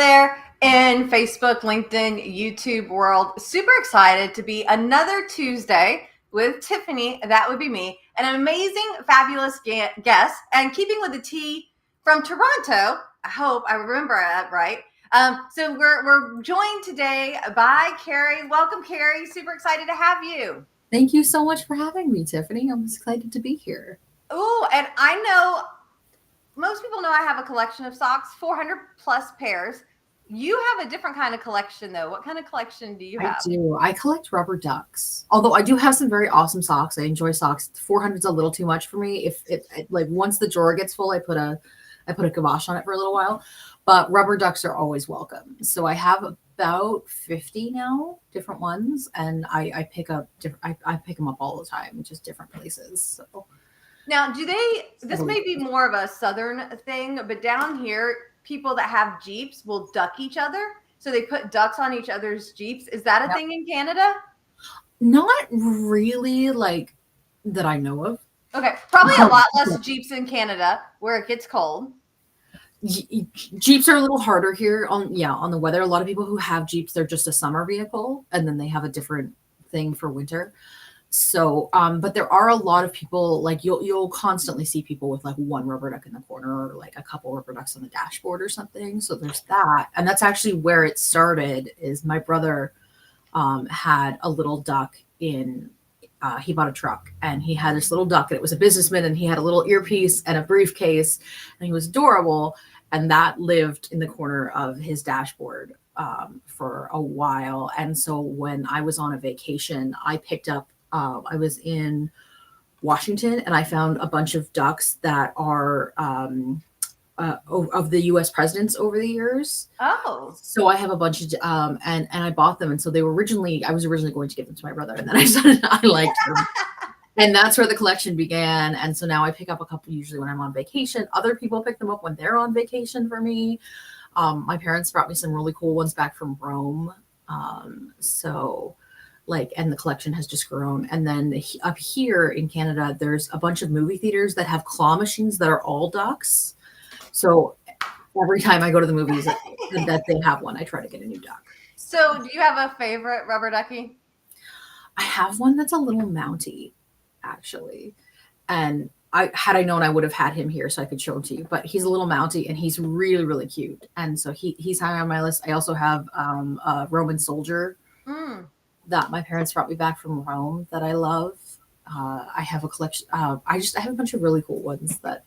there in Facebook, LinkedIn, YouTube world. Super excited to be another Tuesday with Tiffanie, that would be me, an amazing, fabulous guest, and keeping with the T from Toronto. I hope I remember that right. So we're joined today by Cari. Welcome, Cari. Super excited to have you. Thank you so much for having me, Tiffanie. I'm excited to be here. Oh, and I know most people know I have a collection of socks, 400 plus pairs. You have a different kind of collection, though. What kind of collection do you I have? do. I collect rubber ducks. Although I do have some very awesome socks. I enjoy socks. 400 is a little too much for me. If it like once the drawer gets full, I put a kibosh on it for a little while. But rubber ducks are always welcome. So I have about 50 now, different ones, and I pick up different. I pick them up all the time, just different places. So Now, this may be more of a southern thing, but down here, people that have Jeeps will duck each other. So they put ducks on each other's Jeeps. Is that a yep. thing in Canada? Not really like that I know of. Okay, probably a lot less Jeeps in Canada where it gets cold. Jeeps are a little harder here on the weather. A lot of people who have Jeeps, they're just a summer vehicle, and then they have a different thing for winter. So, but there are a lot of people, like you'll constantly see people with like one rubber duck in the corner or like a couple rubber ducks on the dashboard or something. So there's that, and that's actually where it started. Is my brother had a little duck in. He bought a truck and he had this little duck, and it was a businessman, and he had a little earpiece and a briefcase, and he was adorable. And that lived in the corner of his dashboard for a while. And so when I was on a vacation, I picked up. I was in Washington, and I found a bunch of ducks that are of the U.S. presidents over the years. Oh, So I have a bunch of and I bought them, and so I was originally going to give them to my brother, and then I decided I liked them, and that's where the collection began. And so now I pick up a couple usually when I'm on vacation. Other people pick them up when they're on vacation for me. My parents brought me some really cool ones back from Rome. So like, and the collection has just grown. And then up here in Canada, there's a bunch of movie theaters that have claw machines that are all ducks. So every time I go to the movies that they have one, I try to get a new duck. so do you have a favorite rubber ducky? I have one that's a little mounty, actually. And I known, I would have had him here so I could show him to you. But he's a little mounty, and he's really, really cute. And so he's high on my list. I also have a Roman soldier that my parents brought me back from Rome that I love. I have a collection. I have a bunch of really cool ones that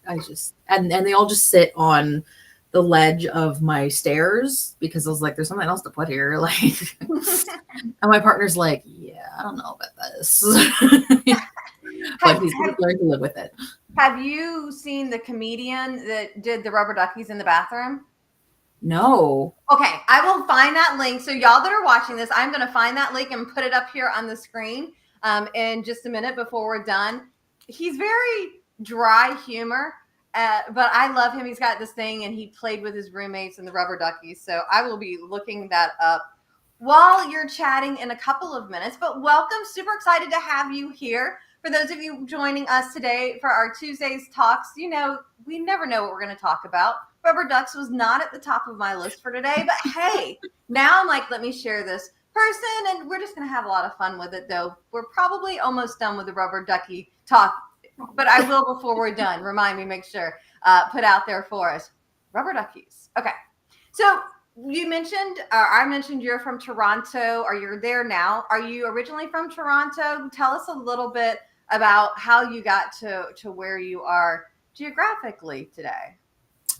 and they all just sit on the ledge of my stairs because I was like, there's something else to put here. Like, and my partner's like, yeah, I don't know about this. But he's learned to live with it. Have you seen the comedian that did the rubber duckies in the bathroom? No. Okay, I will find that link. So y'all that are watching this, I'm going to find that link and put it up here on the screen in just a minute before we're done. He's very dry humor, but I love him. He's got this thing, and he played with his roommates and the rubber duckies. So I will be looking that up while you're chatting in a couple of minutes. But welcome. Super excited to have you here. For those of you joining us today for our Tuesdays talks, we never know what we're going to talk about. Rubber ducks was not at the top of my list for today, but hey, now I'm like, let me share this person, and we're just going to have a lot of fun with it, though. We're probably almost done with the rubber ducky talk, but I will before we're done. Remind me, make sure, put out there for us. Rubber duckies. Okay. So you mentioned, I mentioned you're from Toronto, or you're there now. Are you originally from Toronto? Tell us a little bit about how you got to where you are geographically today.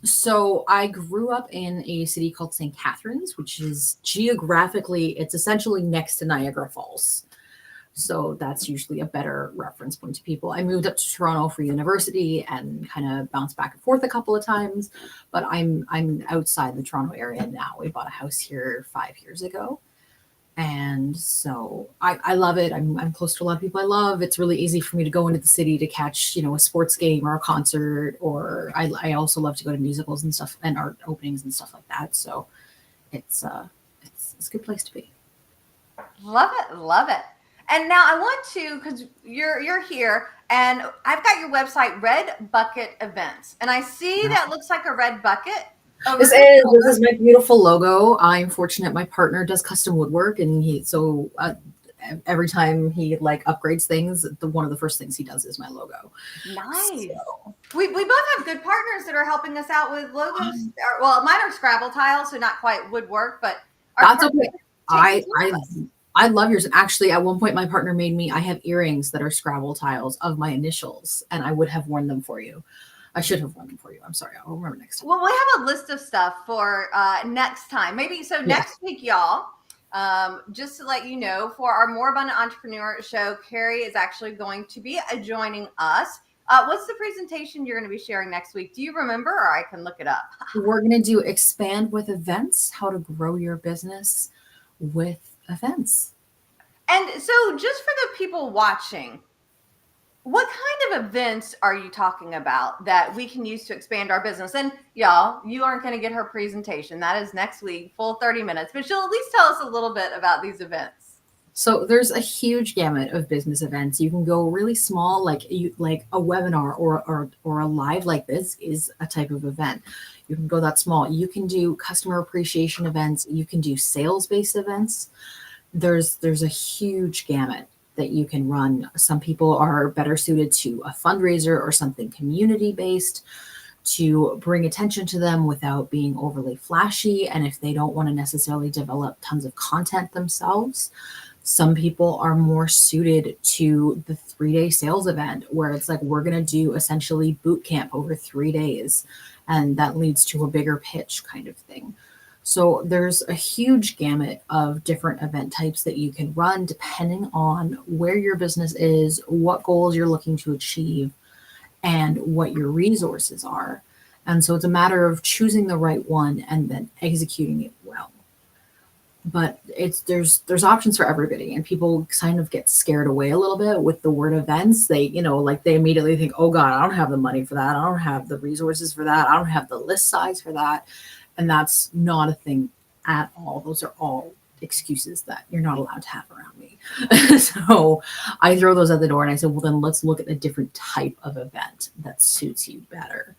So I grew up in a city called St. Catharines, which is geographically, it's essentially next to Niagara Falls. So that's usually a better reference point to people. I moved up to Toronto for university and kind of bounced back and forth a couple of times, but I'm outside the Toronto area now. We bought a house here 5 years ago. And so I love it. I'm close to a lot of people I love. It's really easy for me to go into the city to catch, a sports game or a concert, or I also love to go to musicals and stuff and art openings and stuff like that. So it's a good place to be. Love it. Love it. And now I want to, because you're here, and I've got your website, Red Bucket Events, and I see that looks like a red bucket. Oh, This is my beautiful logo. I'm fortunate my partner does custom woodwork, and every time he like upgrades things, one of the first things he does is my logo. nice. So, We both have good partners that are helping us out with logos. Well, mine are Scrabble tiles, so not quite woodwork, but our that's partners okay. take I care I of us. I love yours. And actually, at one point, my partner made me. I have earrings that are Scrabble tiles of my initials, and I would have worn them for you. I should have worn them for you. I'm sorry. I'll remember next time. Well, we have a list of stuff for next time. Maybe so Yes. next week, y'all. Just to let you know, for our More Abundant Entrepreneur show, Cari is actually going to be joining us. What's the presentation you're going to be sharing next week? Do you remember, or I can look it up? We're going to do expand with events, how to grow your business with events. And so, just for the people watching, what kind of events are you talking about that we can use to expand our business? And y'all, you aren't going to get her presentation. That is next week, full 30 minutes, but she'll at least tell us a little bit about these events. So there's a huge gamut of business events. You can go really small, like a webinar or a live like this is a type of event. You can go that small. You can do customer appreciation events. You can do sales-based events. There's a huge gamut that you can run. Some people are better suited to a fundraiser or something community-based to bring attention to them without being overly flashy. And if they don't want to necessarily develop tons of content themselves, some people are more suited to the 3-day sales event where it's like, we're going to do essentially boot camp over 3 days. And that leads to a bigger pitch kind of thing. So there's a huge gamut of different event types that you can run depending on where your business is, what goals you're looking to achieve, and what your resources are. And so it's a matter of choosing the right one and then executing it well. But there's options for everybody, and people kind of get scared away a little bit with the word events. They they immediately think, oh God, I don't have the money for that, I don't have the resources for that, I don't have the list size for that. And that's not a thing at all. Those are all excuses that you're not allowed to have around me. So I throw those at the door and I said, well, then let's look at a different type of event that suits you better.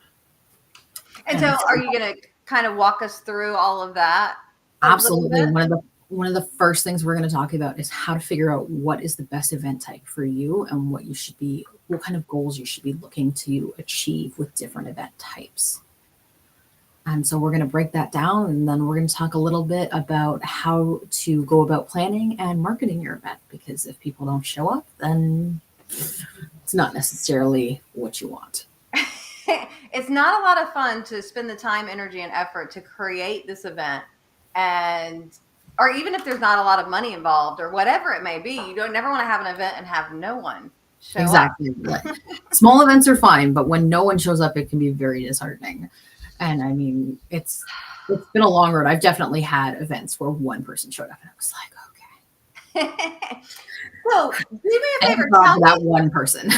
And so, are you going to kind of walk us through all of that? Absolutely. One of the first things we're going to talk about is how to figure out what is the best event type for you and what kind of goals you should be looking to achieve with different event types. And so we're going to break that down, and then we're going to talk a little bit about how to go about planning and marketing your event, because if people don't show up, then it's not necessarily what you want. It's not a lot of fun to spend the time, energy, and effort to create this event, or even if there's not a lot of money involved or whatever it may be, you never want to have an event and have no one show exactly. up. Small events are fine, but when no one shows up, it can be very disheartening. And I mean, it's been a long road. I've definitely had events where one person showed up and I was like, okay. So do me a favor. That one person.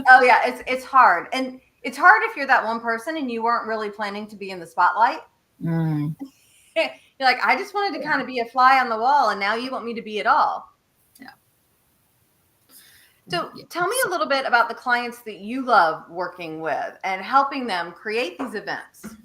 Oh yeah, it's hard. And it's hard if you're that one person and you weren't really planning to be in the spotlight. Mm. You're like, I just wanted to kind of be a fly on the wall, and now you want me to be it all. Yeah. So tell me a little bit about the clients that you love working with and helping them create these events.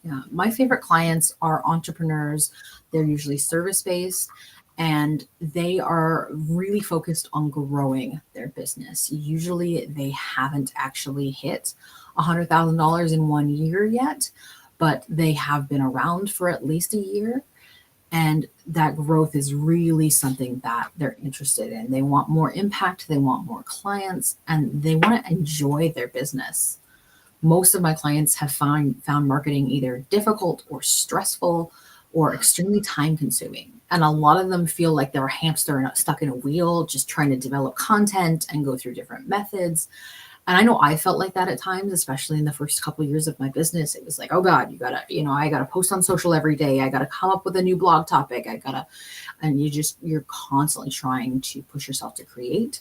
Yeah, my favorite clients are entrepreneurs. They're usually service-based, and they are really focused on growing their business. Usually they haven't actually hit $100,000 in 1 year yet, but they have been around for at least a year. And that growth is really something that they're interested in. They want more impact, they want more clients, and they want to enjoy their business. Most of my clients have found marketing either difficult or stressful or extremely time consuming. And a lot of them feel like they're a hamster stuck in a wheel, just trying to develop content and go through different methods. And I know I felt like that at times, especially in the first couple of years of my business. It was like, oh God, I gotta post on social every day. I gotta come up with a new blog topic. And you're constantly trying to push yourself to create.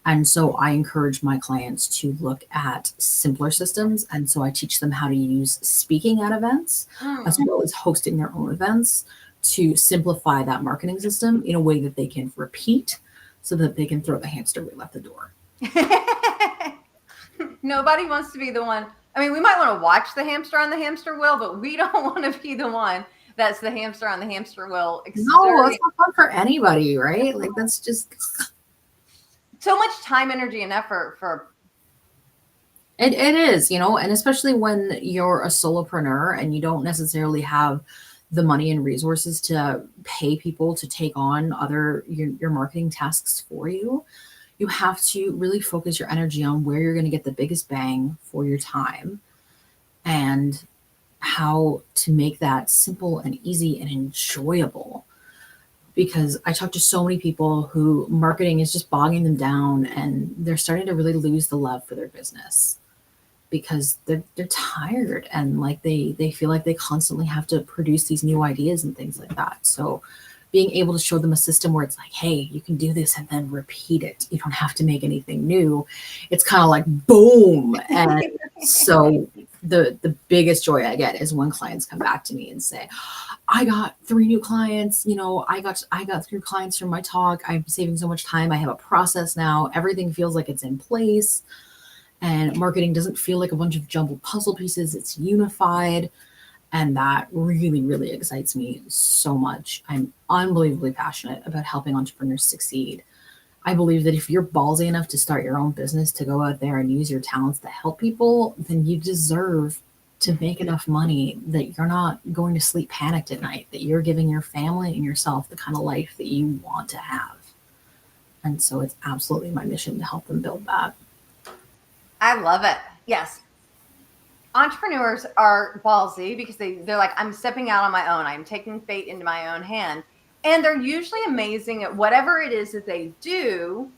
And so I encourage my clients to look at simpler systems. And so I teach them how to use speaking at events, as well as hosting their own events, to simplify that marketing system in a way that they can repeat so that they can throw the hamster wheel at the door. Nobody wants to be the one I mean, we might want to watch the hamster on the hamster wheel, but we don't want to be the one that's the hamster on the hamster wheel. No, that's not fun for anybody, right? Like that's just so much time, energy, and effort for. It is, and especially when you're a solopreneur and you don't necessarily have the money and resources to pay people to take on your marketing tasks for you, you have to really focus your energy on where you're going to get the biggest bang for your time and how to make that simple and easy and enjoyable. Because I talk to so many people who marketing is just bogging them down and they're starting to really lose the love for their business because they're tired and like they feel like they constantly have to produce these new ideas and things like that. So being able to show them a system where it's like, hey, you can do this and then repeat it. You don't have to make anything new. It's kind of like boom. And so the biggest joy I get is when clients come back to me and say, I got 3 new clients. I got 3 clients from my talk. I'm saving so much time. I have a process now. Everything feels like it's in place. And marketing doesn't feel like a bunch of jumbled puzzle pieces. It's unified. And that really, really excites me so much. I'm unbelievably passionate about helping entrepreneurs succeed. I believe that if you're ballsy enough to start your own business, to go out there and use your talents to help people, then you deserve to make enough money that you're not going to sleep panicked at night, that you're giving your family and yourself the kind of life that you want to have. And so it's absolutely my mission to help them build that. I love it. Yes. Entrepreneurs are ballsy because they're like, I'm stepping out on my own. I'm taking fate into my own hand. And they're usually amazing at whatever it is that they do,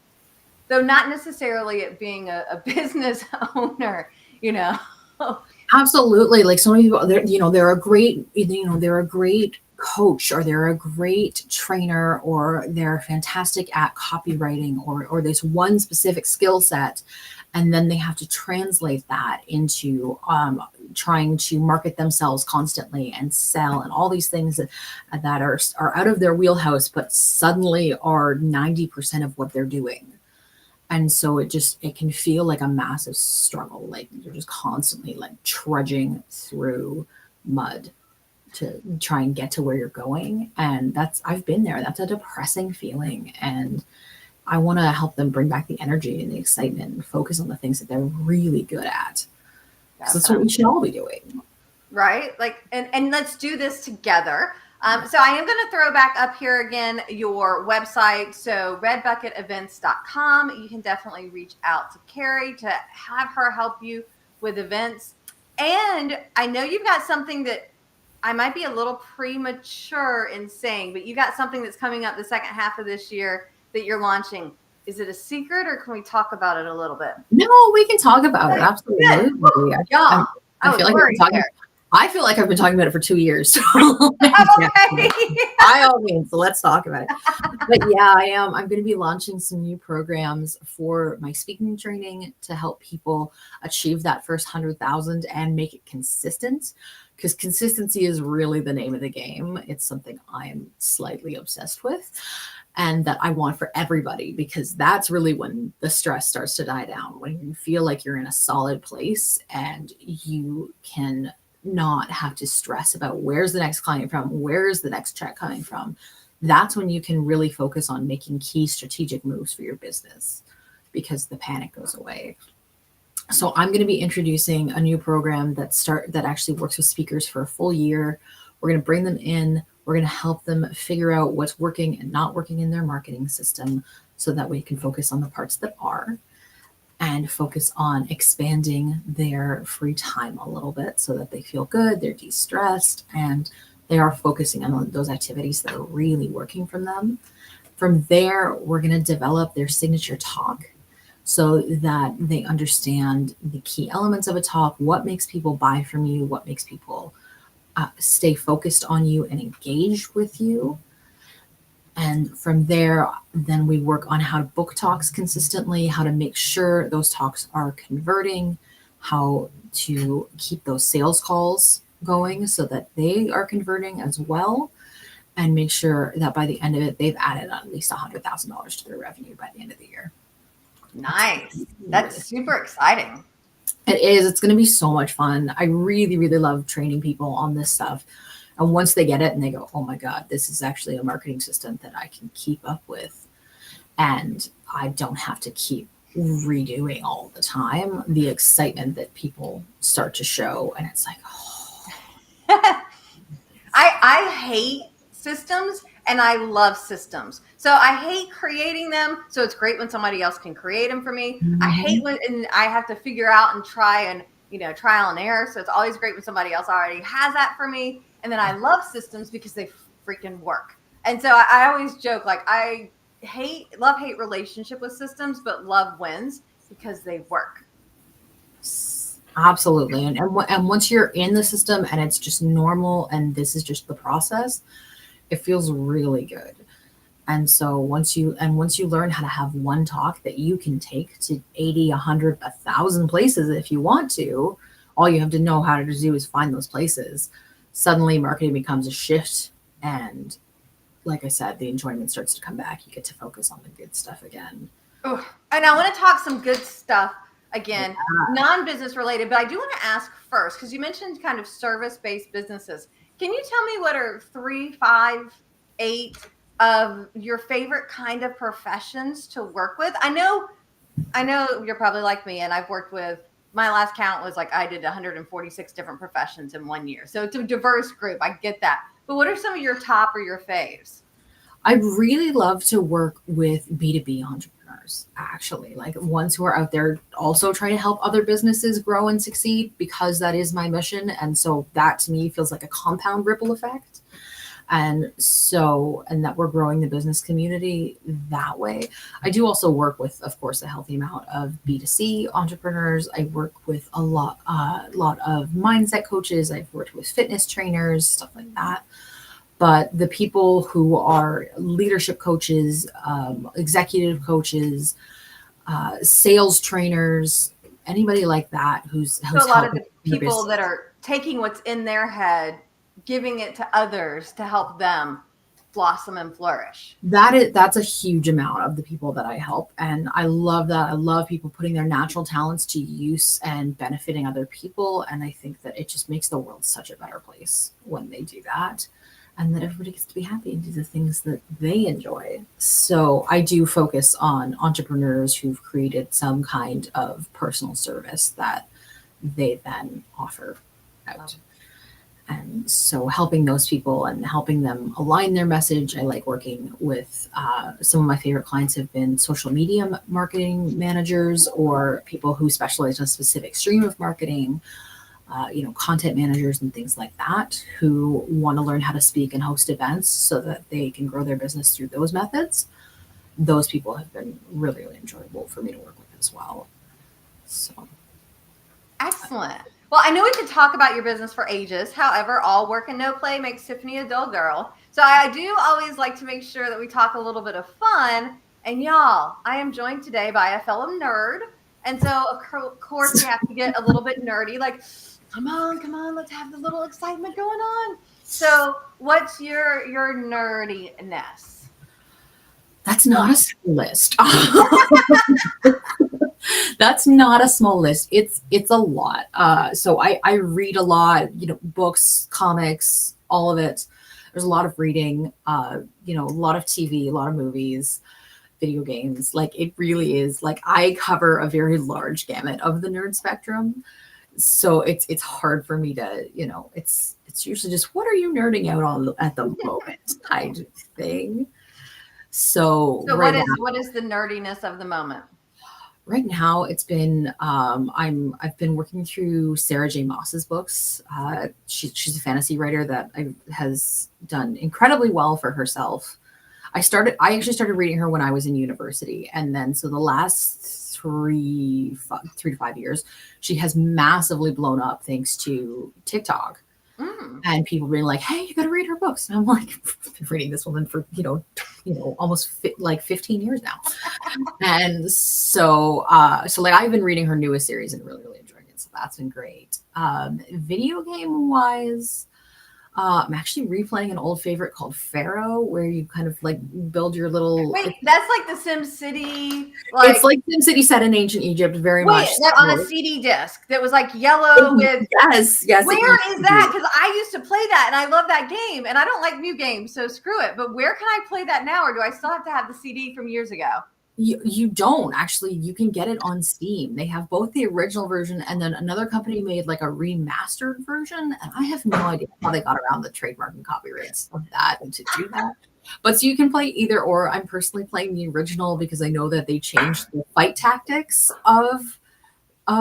though not necessarily at being a business owner, Absolutely. Like so many people, they're a great coach, or they're a great trainer, or they're fantastic at copywriting, or there's one specific skill set. And then they have to translate that into trying to market themselves constantly and sell and all these things that are out of their wheelhouse, but suddenly are 90% of what they're doing. And so it can feel like a massive struggle. Like you're just constantly like trudging through mud to try and get to where you're going. And I've been there. That's a depressing feeling. And I want to help them bring back the energy and the excitement and focus on the things that they're really good at. That's what we should all be doing. Right? Like, and let's do this together. So I am going to throw back up here again your website. So redbucketevents.com. You can definitely reach out to Cari to have her help you with events. And I know you've got something that I might be a little premature in saying, but you got something that's coming up the second half of this year that you're launching. Is it a secret, or can we talk about it a little bit? No, we can talk about it. Absolutely. I feel like I've been talking about it for 2 years. So okay. By all means, so let's talk about it. But yeah, I am. I'm going to be launching some new programs for my speaking training to help people achieve that first 100,000 and make it consistent. Because consistency is really the name of the game. It's something I'm slightly obsessed with and that I want for everybody, because that's really when the stress starts to die down, when you feel like you're in a solid place and you can not have to stress about where's the next client from, where's the next check coming from. That's when you can really focus on making key strategic moves for your business, because the panic goes away. So I'm going to be introducing a new program that actually works with speakers for a full year. We're going to bring them in. We're going to help them figure out what's working and not working in their marketing system so that we can focus on the parts that are, and focus on expanding their free time a little bit so that they feel good, they're de-stressed, and they are focusing on those activities that are really working for them. From there, we're going to develop their signature talk so that they understand the key elements of a talk, what makes people buy from you, what makes people stay focused on you and engage with you. And from there, then we work on how to book talks consistently, how to make sure those talks are converting, how to keep those sales calls going so that they are converting as well, and make sure that by the end of it, they've added at least $100,000 to their revenue by the end of the year. Nice. That's super exciting. It is. It's going to be so much fun. I really, really love training people on this stuff. And once they get it and they go, oh my God, this is actually a marketing system that I can keep up with. And I don't have to keep redoing all the time. The excitement that people start to show. And it's like, oh. I hate systems and I love systems. So I hate creating them. So it's great when somebody else can create them for me. I hate when and I have to figure out and try and, trial and error. So it's always great when somebody else already has that for me. And then I love systems because they freaking work. And so I always joke, like, I love hate relationship with systems, but love wins because they work. Absolutely. And once you're in the system and it's just normal and this is just the process, it feels really good. And so once you learn how to have one talk that you can take to 80, 100, 1,000 places if you want to, all you have to know how to do is find those places. Suddenly marketing becomes a shift. And like I said, the enjoyment starts to come back. You get to focus on the good stuff again. Ooh. And I want to talk some good stuff again, non-business related, but I do want to ask first, because you mentioned kind of service-based businesses. Can you tell me what are 3, 5, 8 of your favorite kind of professions to work with? I know you're probably like me, and I've worked with, my last count was like I did 146 different professions in 1 year. So it's a diverse group. I get that. But what are some of your top or your faves? I really love to work with B2B entrepreneurs, actually, like ones who are out there also trying to help other businesses grow and succeed, because that is my mission. And so that to me feels like a compound ripple effect. And that we're growing the business community that way. I do also work with, of course, a healthy amount of B2C entrepreneurs. I work with a lot of mindset coaches. I've worked with fitness trainers, stuff like that. But the people who are leadership coaches, executive coaches, sales trainers, anybody like that who's so a lot of the people that are taking what's in their head, giving it to others to help them blossom and flourish. That's a huge amount of the people that I help. And I love that. I love people putting their natural talents to use and benefiting other people. And I think that it just makes the world such a better place when they do that. And that everybody gets to be happy and do the things that they enjoy. So I do focus on entrepreneurs who've created some kind of personal service that they then offer out. And so helping those people and helping them align their message. I like working with some of my favorite clients have been social media marketing managers or people who specialize in a specific stream of marketing. Content managers and things like that who want to learn how to speak and host events so that they can grow their business through those methods. Those people have been really, really enjoyable for me to work with as well. So. Excellent. Well, I know we could talk about your business for ages. However, all work and no play makes Tiffanie a dull girl. So I do always like to make sure that we talk a little bit of fun. And y'all, I am joined today by a fellow nerd. And so, of course, we have to get a little bit nerdy. Like, come on, let's have the little excitement going on. So what's your nerdiness? That's not a small list. That's not a small list. It's a lot. So I read a lot, books, comics, all of it. There's a lot of reading, a lot of TV, a lot of movies, video games. Like it really is like I cover a very large gamut of the nerd spectrum. So it's hard for me to, it's usually just what are you nerding out on at the moment kind of thing. So what is the nerdiness of the moment? Right now, it's been I've been working through Sarah J. Maas's books. She's a fantasy writer that has done incredibly well for herself. I actually started reading her when I was in university, and then so the last 3 to 5 years, she has massively blown up thanks to TikTok. And people being like, "Hey, you got to read her books." And I'm like, I've been reading this woman for almost 15 years now. And so like I've been reading her newest series and really, really enjoying it. So that's been great. Video game wise, I'm actually replaying an old favorite called Pharaoh, where you kind of like build your little. Wait, that's like the Sim City, It's like SimCity set in ancient Egypt, very much. wait, like on a CD disc that was like yellow with. Yes. Where is that? Because I used to play that and I love that game, and I don't like new games, so screw it. But where can I play that now, or do I still have to have the CD from years ago? You don't actually. You can get it on Steam. They have both the original version and then another company made like a remastered version. And I have no idea how they got around the trademark and copyrights of that and to do that. But so you can play either or. I'm personally playing the original because I know that they changed the fight tactics of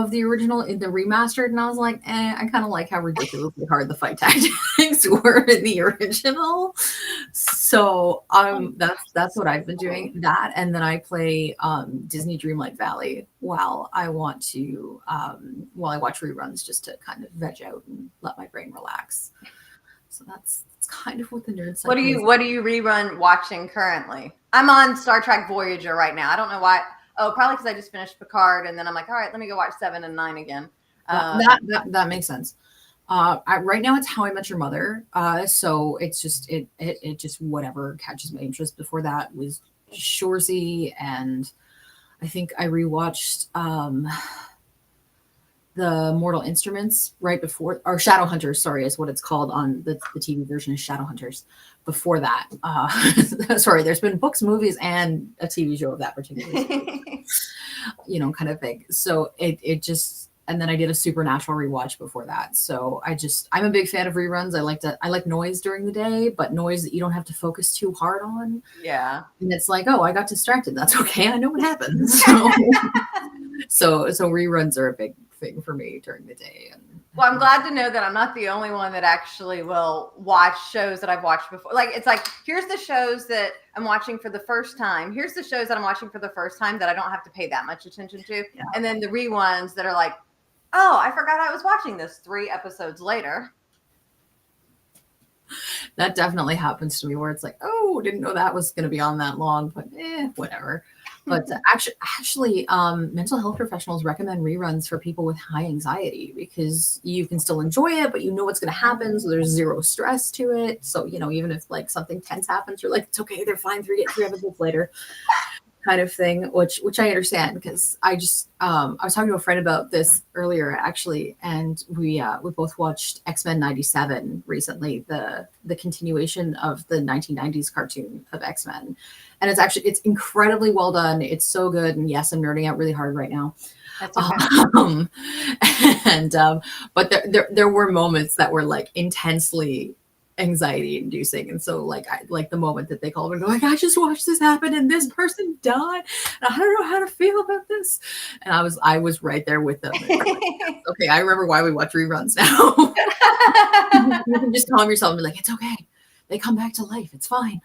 the original in the remastered, and I was like, I kind of like how ridiculously hard the fight tactics were in the original. So that's what I've been doing. That, and then I play Disney Dreamlight Valley while I watch reruns just to kind of veg out and let my brain relax. So that's kind of what the nerd side is. What do you rerun watching currently? I'm on Star Trek Voyager right now. I don't know why. Oh, probably because I just finished Picard, and then I'm like, all right, let me go watch 7 and 9 again. That makes sense. Right now it's How I Met Your Mother. So it's just it just whatever catches my interest. Before that was Shoresy, and I think I rewatched the Mortal Instruments right before, or Shadowhunters, sorry, is what it's called on the TV version is Shadowhunters. Before that, sorry, there's been books, movies, and a TV show of that particular kind of thing. So it just, and then I did a Supernatural rewatch before that. So I'm a big fan of reruns. I like noise during the day, but noise that you don't have to focus too hard on. Yeah. And it's like, oh, I got distracted. That's okay. I know what happens. So reruns are a big thing for me during the day. Well, I'm glad to know that I'm not the only one that actually will watch shows that I've watched before. Like, it's like, here's the shows that I'm watching for the first time. Here's the shows that I'm watching for the first time that I don't have to pay that much attention to. Yeah. And then the reruns that are like, oh, I forgot I was watching this 3 episodes later. That definitely happens to me where it's like, oh, didn't know that was going to be on that long, but whatever. But actually, mental health professionals recommend reruns for people with high anxiety because you can still enjoy it, but you know what's going to happen. So there's zero stress to it. So, even if like something tense happens, you're like, it's okay. They're fine. 3 episodes later kind of thing, which I understand because I was talking to a friend about this earlier actually. And we both watched X-Men 97 recently, the continuation of the 1990s cartoon of X-Men. And it's incredibly well done. It's so good. And yes, I'm nerding out really hard right now. That's okay. But there were moments that were like intensely anxiety inducing. And so like the moment that they called and go like, I just watched this happen and this person died. And I don't know how to feel about this. And I was right there with them. Okay, I remember why we watch reruns now. You can just calm yourself and be like, it's okay. They come back to life. It's fine.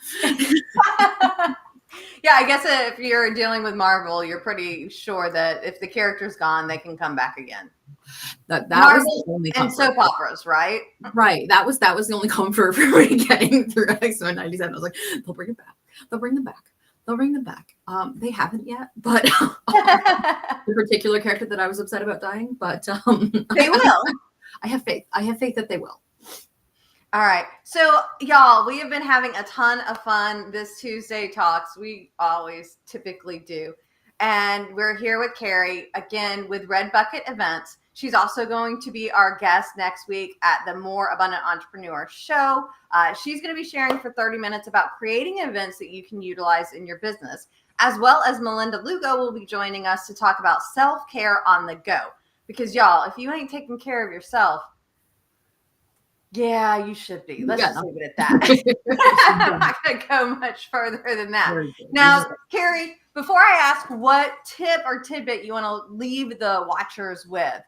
Yeah, I guess if you're dealing with Marvel, you're pretty sure that if the character's gone, they can come back again. That was the only and soap operas, right? Right. That was the only comfort for me getting through X-Men 97. I was like, they'll bring it back. They'll bring them back. They'll bring them back. They haven't yet, but the particular character that I was upset about dying, but they will. I have faith. I have faith that they will. All right. So, y'all, we have been having a ton of fun this Tuesday Talks. We always typically do. And we're here with Cari, again, with Red Bucket Events. She's also going to be our guest next week at the More Abundant Entrepreneur Show. She's going to be sharing for 30 minutes about creating events that you can utilize in your business, as well as Melinda Lugo will be joining us to talk about self-care on the go. Because, y'all, if you ain't taking care of yourself, yeah, you should be. Let's just leave it at that. I'm not going to go much further than that. Now, Cari, before I ask what tip or tidbit you want to leave the watchers with,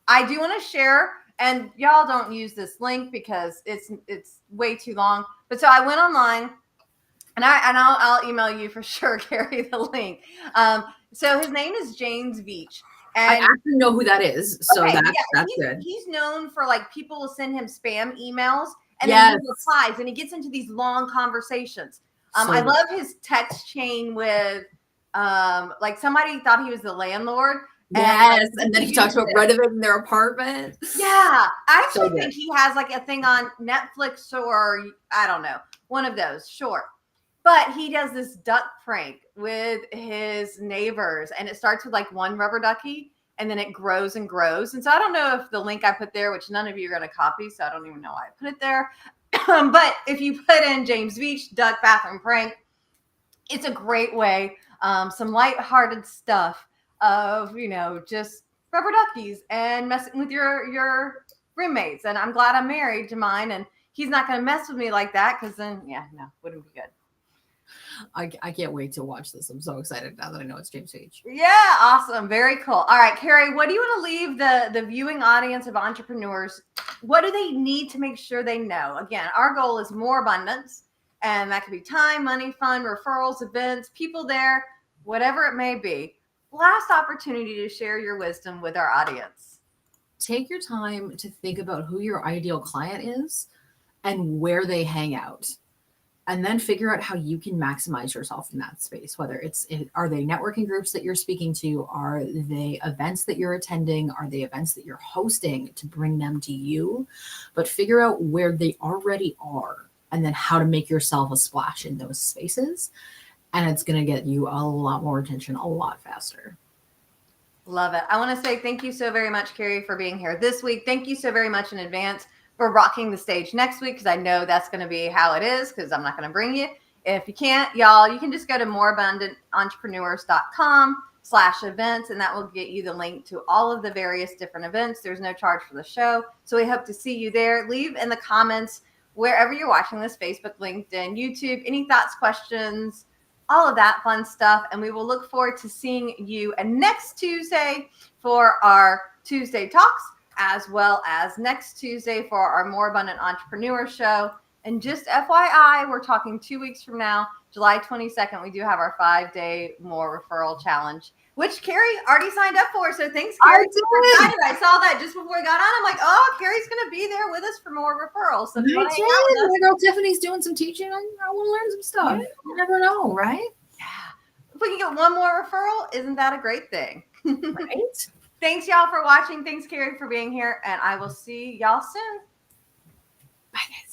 I do want to share, and y'all don't use this link because it's way too long. But so I went online, and I'll email you for sure, Cari, the link. So his name is James Veach. And I actually know who that is, so okay, that's good. He's known for like people will send him spam emails, and then he replies, and he gets into these long conversations. I love his text chain with like somebody thought he was the landlord, Yes, and then he talks about renovating their apartment. Yeah, I So actually good. think he has like a thing on Netflix or I don't know, one of those, sure. But he does this duck prank with his neighbors, and it starts with like one rubber ducky, and then it grows and grows. And so I don't know if the link I put there, which none of you are going to copy, so I don't even know why I put it there. But if you put in James Beach duck bathroom prank, it's a great way. Some lighthearted stuff of, just rubber duckies and messing with your roommates. And I'm glad I'm married to mine, and he's not going to mess with me like that, because then, yeah, no, wouldn't be good. I can't wait to watch this. I'm so excited now that I know it's James Beach. Yeah, awesome. Very cool. All right, Cari, what do you want to leave the viewing audience of entrepreneurs? What do they need to make sure they know? Again, our goal is more abundance, and that could be time, money, fun, referrals, events, people there, whatever it may be. Last opportunity to share your wisdom with our audience. Take your time to think about who your ideal client is and where they hang out. And then figure out how you can maximize yourself in that space, whether are they networking groups that you're speaking to? Are they events that you're attending? Are they events that you're hosting to bring them to you? But figure out where they already are and then how to make yourself a splash in those spaces. And it's going to get you a lot more attention a lot faster. Love it. I want to say thank you so very much, Cari, for being here this week. Thank you so very much in advance for rocking the stage next week, because I know that's going to be how it is, because I'm not going to bring you. If you can't, y'all, you can just go to moreabundantentrepreneurs.com/events, and that will get you the link to all of the various different events. There's no charge for the show, so we hope to see you there. Leave in the comments wherever you're watching this, Facebook, LinkedIn, YouTube, any thoughts, questions, all of that fun stuff, and we will look forward to seeing you next Tuesday for our Tuesday Talks, as well as next Tuesday for our More Abundant Entrepreneur Show. And just FYI, we're talking 2 weeks from now, July 22nd, we do have our 5-day More Referral Challenge, which Cari already signed up for. So thanks, Cari. I saw that just before we got on. I'm like, oh, Cari's going to be there with us for more referrals. So My girl Tiffany's doing some teaching. I want to learn some stuff. Yeah. You never know, right? Yeah. If we can get one more referral, isn't that a great thing? Right? Thanks, y'all, for watching. Thanks, Cari, for being here. And I will see y'all soon. Bye, guys.